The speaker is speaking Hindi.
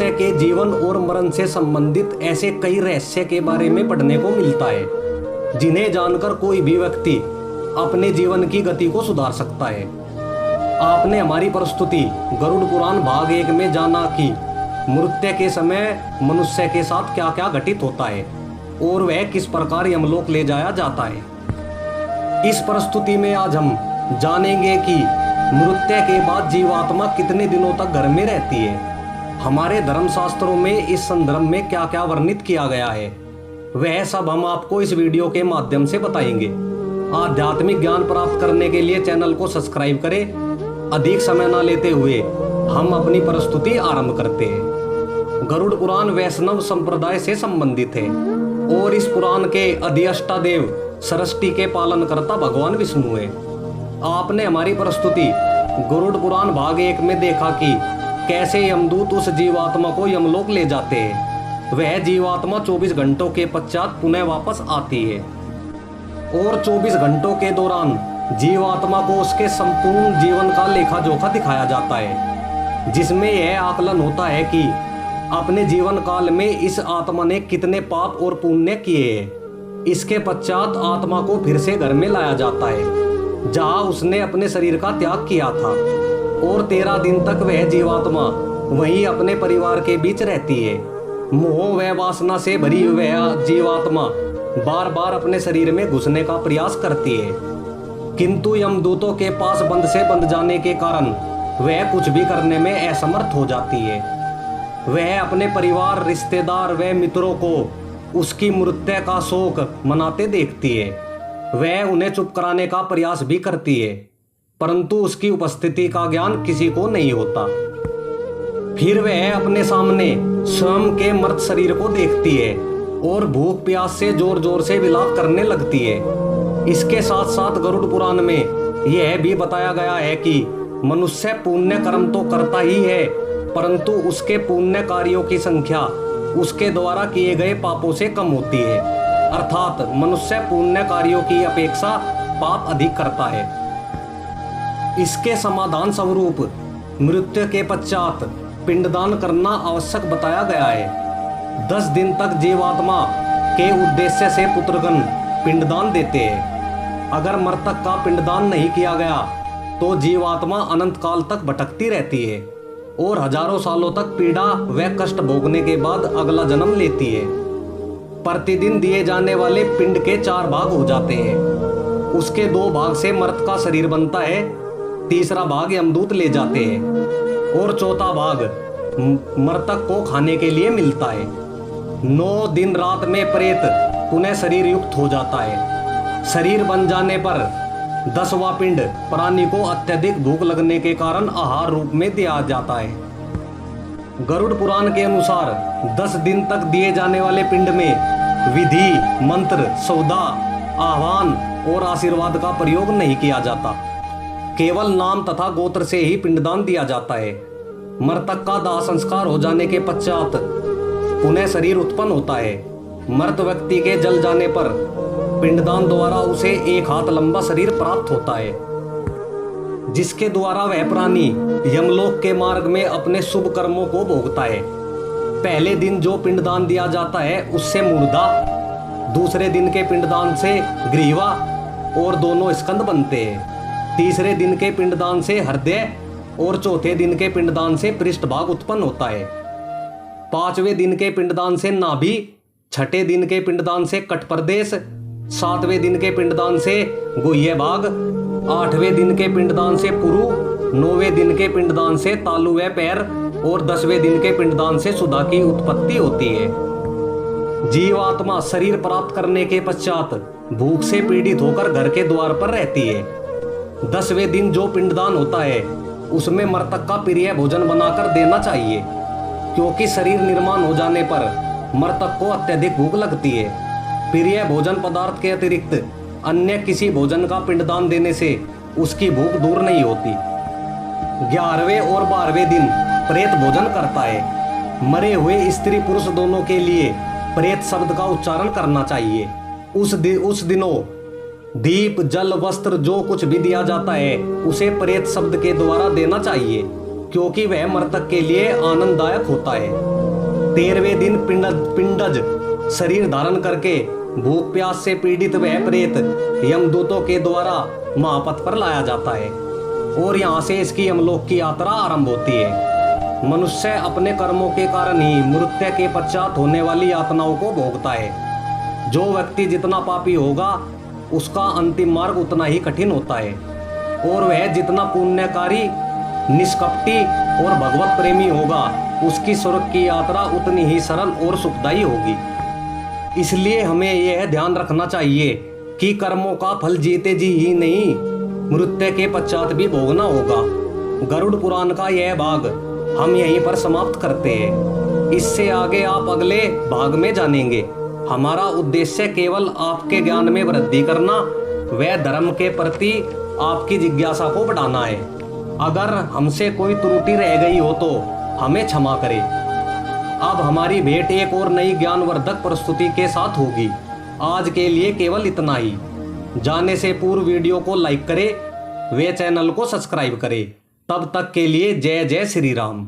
मनुष्य के जीवन और मरण से संबंधित ऐसे कई रहस्य के बारे में पढ़ने को मिलता है जिन्हें जानकर कोई भी व्यक्ति अपने जीवन की गति को सुधार सकता है। आपने हमारी प्रस्तुति गरुड़ पुराण भाग 1 में जाना कि मृत्यु के समय मनुष्य के साथ क्या क्या घटित होता है और वह किस प्रकार यमलोक ले जाया जाता है। इस प्रस्तुति में आज हम जानेंगे कि मृत्यु के बाद जीवात्मा कितने दिनों तक घर में रहती है। हमारे धर्मशास्त्रों में इस संदर्भ में क्या क्या वर्णित किया गया है वह सब हम आपको इस वीडियो के माध्यम से बताएंगे। आध्यात्मिक ज्ञान प्राप्त करने के लिए चैनल को सब्सक्राइब करें। अधिक समय न लेते हुए हम अपनी प्रस्तुति आरंभ करते हैं। गरुड़ पुराण वैष्णव संप्रदाय से संबंधित है और इस पुराण के अधिष्ठादेव सृष्टि के पालनकर्ता भगवान विष्णु है। आपने हमारी प्रस्तुति गरुड़ पुराण भाग 1 में देखा कि कैसे यमदूत उस जीवात्मा को यमलोक ले जाते हैं। वह जीवात्मा 24 घंटों के पश्चात पुनः वापस आती है और 24 घंटों के दौरान जीवात्मा को उसके संपूर्ण जीवन का लेखा जोखा दिखाया जाता है, जिसमें यह आकलन होता है कि अपने जीवन काल में इस आत्मा ने कितने पाप और पुण्य किए हैं। इसके पश्चात आत्मा को फिर से घर में लाया जाता है जहां उसने अपने शरीर का त्याग किया था और 13 दिन तक वह जीवात्मा वहीं अपने परिवार के बीच रहती है। मोह व वासना से भरी वह जीवात्मा बार बार अपने शरीर में घुसने का प्रयास करती है, किंतु यमदूतों के पास बंद से बंद जाने के कारण वह कुछ भी करने में असमर्थ हो जाती है। वह अपने परिवार, रिश्तेदार व मित्रों को उसकी मृत्यु का शोक मनाते देखती है। वह उन्हें चुप कराने का प्रयास भी करती है, परंतु उसकी उपस्थिति का ज्ञान किसी को नहीं होता। फिर वह अपने सामने स्वयं के मृत शरीर को देखती है और भूख प्यास से जोर जोर से विलाप करने लगती है। इसके साथ साथ गरुड़ पुराण में यह भी बताया गया है कि मनुष्य पुण्य कर्म तो करता ही है, परंतु उसके पुण्य कार्यों की संख्या उसके द्वारा किए गए पापों से कम होती है। अर्थात मनुष्य पुण्य कार्यों की अपेक्षा पाप अधिक करता है। इसके समाधान स्वरूप मृत्यु के पश्चात पिंडदान करना आवश्यक बताया गया है। 10 दिन तक जीवात्मा के उद्देश्य से पुत्रगण पिंडदान देते हैं। अगर मृतक का पिंडदान नहीं किया गया तो जीवात्मा अनंत काल तक भटकती रहती है और हजारों सालों तक पीड़ा व कष्ट भोगने के बाद अगला जन्म लेती है। प्रतिदिन दिए जाने वाले पिंड के 4 भाग हो जाते हैं। उसके 2 भाग से मर्त का शरीर बनता है, तीसरा भाग यमदूत ले जाते हैं और चौथा भाग मृतक को खाने के लिए मिलता है। 9 दिन रात में प्रेत पुनः शरीर युक्त हो जाता है। शरीर बन जाने पर 10वां पिंड प्राणी को अत्यधिक भूख लगने के कारण आहार रूप में दिया जाता है। गरुड़ पुराण के अनुसार 10 दिन तक दिए जाने वाले पिंड में विधि, मंत्र, सौदा, आह्वान और आशीर्वाद का प्रयोग नहीं किया जाता। केवल नाम तथा गोत्र से ही पिंडदान दिया जाता है। मृतक का दाह संस्कार हो जाने के पश्चात पुनः शरीर उत्पन्न होता है। मृत व्यक्ति के जल जाने पर पिंडदान द्वारा उसे 1 हाथ लंबा शरीर प्राप्त होता है, जिसके द्वारा वह प्राणी यमलोक के मार्ग में अपने शुभ कर्मों को भोगता है। पहले दिन जो पिंडदान दिया जाता है उससे मूर्धा, दूसरे दिन के पिंडदान से ग्रीवा और दोनों स्कंद बनते हैं। तीसरे दिन के पिंडदान से हृदय और चौथे दिन के पिंडदान से पृष्ठभाग उत्पन्न होता है। 5वें दिन के पिंडदान से नाभि, 6ठे दिन के पिंडदान से कटप्रदेश, 7वें दिन के पिंडदान से गुह्य भाग, 8वें दिन के पिंडदान से पुरु, 9वें दिन के पिंडदान से तालु व पैर और 10वें दिन के पिंडदान से सुधा की उत्पत्ति होती है। जीवात्मा शरीर प्राप्त करने के पश्चात भूख से पीड़ित होकर घर के द्वार पर रहती है। 10वें दिन जो पिंडदान होता है उसमें मृतक का प्रिय भोजन बनाकर देना चाहिए, क्योंकि शरीर निर्माण हो जाने पर मृतक को अत्यधिक भूख लगती है। प्रिय भोजन पदार्थ के अतिरिक्त अन्य किसी भोजन का पिंडदान देने से उसकी भूख दूर नहीं होती। 11वें और 12वें दिन प्रेत भोजन करता है। मरे हुए स्त्री पुरुष दोनों के लिए प्रेत शब्द का उच्चारण करना चाहिए। उस दिनों दीप, जल, वस्त्र जो कुछ भी दिया जाता है उसे प्रेत शब्द के द्वारा देना चाहिए। क्योंकि वह मृतक के लिए आनंददायक होता है। 13वें दिन पिंडज शरीर धारण करके भूख प्यास से पीड़ित वह प्रेत यमदूतों के द्वारा महापथ पर लाया जाता है और यहाँ से इसकी यमलोक की यात्रा आरंभ होती है। मनुष्य अपने कर्मों के कारण ही मृत्यु के पश्चात होने वाली यातनाओं को भोगता है। जो व्यक्ति जितना पापी होगा उसका अंतिम मार्ग उतना ही कठिन होता है और वह जितना पुण्यकारी, निष्कपटी और भगवत प्रेमी होगा उसकी स्वर्ग की यात्रा उतनी ही सरल और सुखदायी होगी। इसलिए हमें यह ध्यान रखना चाहिए कि कर्मों का फल जीते जी ही नहीं, मृत्यु के पश्चात भी भोगना होगा। गरुड़ पुराण का यह भाग हम यहीं पर समाप्त करते हैं। इससे आगे आप अगले भाग में जानेंगे। हमारा उद्देश्य केवल आपके ज्ञान में वृद्धि करना व धर्म के प्रति आपकी जिज्ञासा को बढ़ाना है। अगर हमसे कोई त्रुटि रह गई हो तो हमें क्षमा करें। अब हमारी भेंट एक और नई ज्ञानवर्धक प्रस्तुति के साथ होगी। आज के लिए केवल इतना ही। जाने से पूर्व वीडियो को लाइक करें व चैनल को सब्सक्राइब करें। तब तक के लिए जय जय श्री राम।